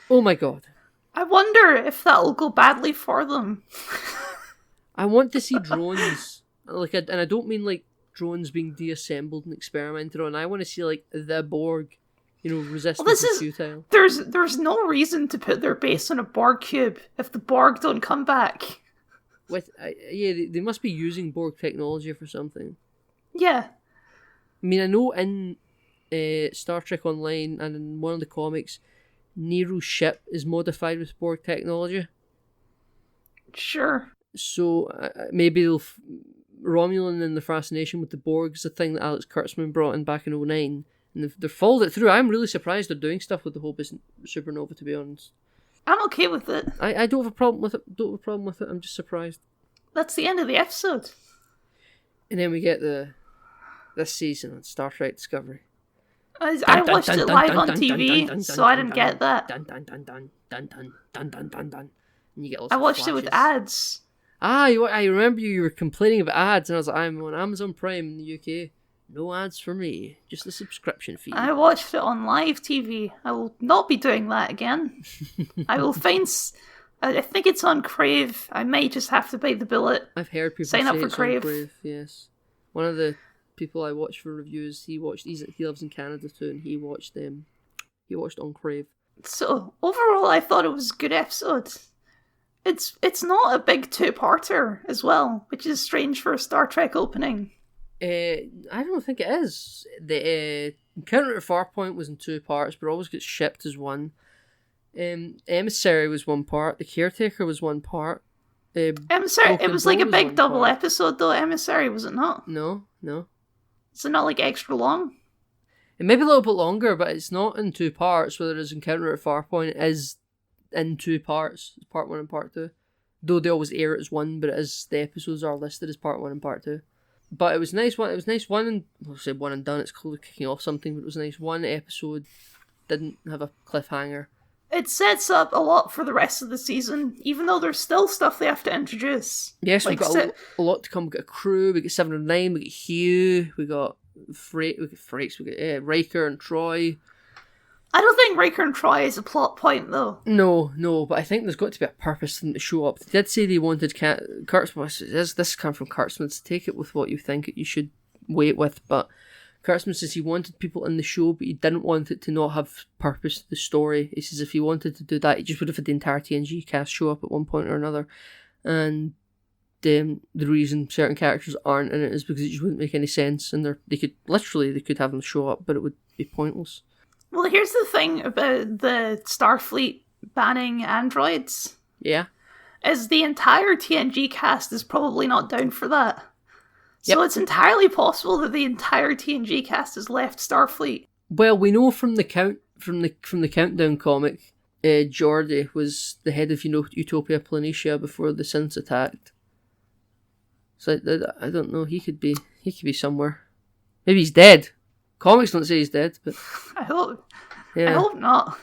Oh my God. I wonder if that'll go badly for them. I want to see drones. And I don't mean like drones being deassembled and experimented on. I want to see like the Borg, resistance is futile. There's no reason to put their base on a Borg cube if the Borg don't come back. They must be using Borg technology for something. Yeah. I mean, I know in Star Trek Online and in one of the comics, Nero's ship is modified with Borg technology. Sure. So maybe Romulan and the fascination with the Borg is a thing that Alex Kurtzman brought in back in 2009. And they've followed it through. I'm really surprised they're doing stuff with the whole supernova, to be honest. I'm okay with it. I don't have a problem with it. I'm just surprised. That's the end of the episode. And then we get this season on Star Trek Discovery. I watched it live on TV, so I didn't get that. And you get I watched it with ads. I remember you were complaining about ads, and I was like, I'm on Amazon Prime in the UK. No ads for me, just a subscription fee. I watched it on live TV. I will not be doing that again. I will find... I think it's on Crave. I may just have to bite the bullet. I've heard people sign say up for it's Crave. on Crave, yes. One of the people I watch for reviews, he lives in Canada too, and he watched on Crave. So, overall, I thought it was a good episode. It's not a big two-parter as well, which is strange for a Star Trek opening. I don't think it is. The Encounter at Farpoint was in 2 parts, but always gets shipped as one. Emissary was 1 part. The Caretaker was 1 part. Emissary, it was like a big double episode though, Emissary, was it not? No. Is it not like extra long? It may be a little bit longer, but it's not in 2 parts, whereas Encounter at Farpoint is in 2 parts. It's part 1 and part 2. Though they always air it as one, but the episodes are listed as part 1 and part 2. But it was nice one. It was nice one, and I'll say one and done. It's clearly kicking off something, but it was nice. One episode didn't have a cliffhanger. It sets up a lot for the rest of the season, even though there's still stuff they have to introduce. Yes, we've got a lot to come. We got a crew. We got 7 and 9. We got Hugh. We got Frakes. We got Riker and Troy. I don't think Riker and Troy is a plot point, though. No, but I think there's got to be a purpose for them to show up. They did say they wanted Kurtzman. This come from Kurtzman, so take it with what you think you should wait with. But Kurtzman says he wanted people in the show, but he didn't want it to not have purpose to the story. He says if he wanted to do that, he just would have had the entire TNG cast show up at one point or another. And the reason certain characters aren't in it is because it just wouldn't make any sense, and they could have them show up, but it would be pointless. Well, here's the thing about the Starfleet banning androids. Yeah. Is the entire TNG cast is probably not down for that. So It's entirely possible that the entire TNG cast has left Starfleet. Well, we know from the Countdown comic, Geordi was the head of Utopia Planitia before the Synths attacked. So I don't know. He could be somewhere. Maybe he's dead. Comics don't say he's dead, but I hope not.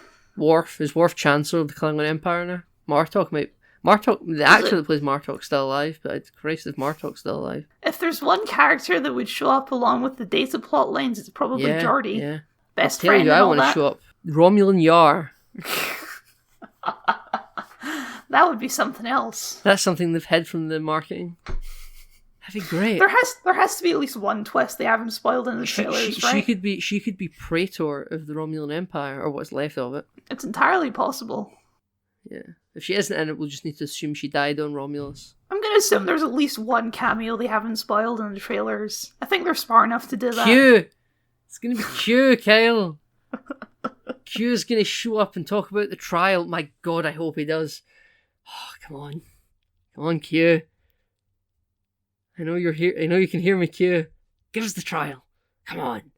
Is Worf Chancellor of the Klingon Empire now? The actor that plays Martok's still alive, but Christ, if Martok's still alive. If there's one character that would show up along with the data plot lines, it's probably Geordi. Yeah. Best friend and all that. I want to show up. Romulan Yar. That would be something else. That's something they've hid from the marketing. That'd be great. There has to be at least one twist they haven't spoiled in the trailers, right? She could be Praetor of the Romulan Empire, or what's left of it. It's entirely possible. Yeah. If she isn't in it, we'll just need to assume she died on Romulus. I'm going to assume there's at least one cameo they haven't spoiled in the trailers. I think they're smart enough to do that. Q! It's going to be Q, Kyle! Q's going to show up and talk about the trial. My God, I hope he does. Oh, come on. Come on, Q. I know you're here. I know you can hear me, Q. Give us the trial. Come on.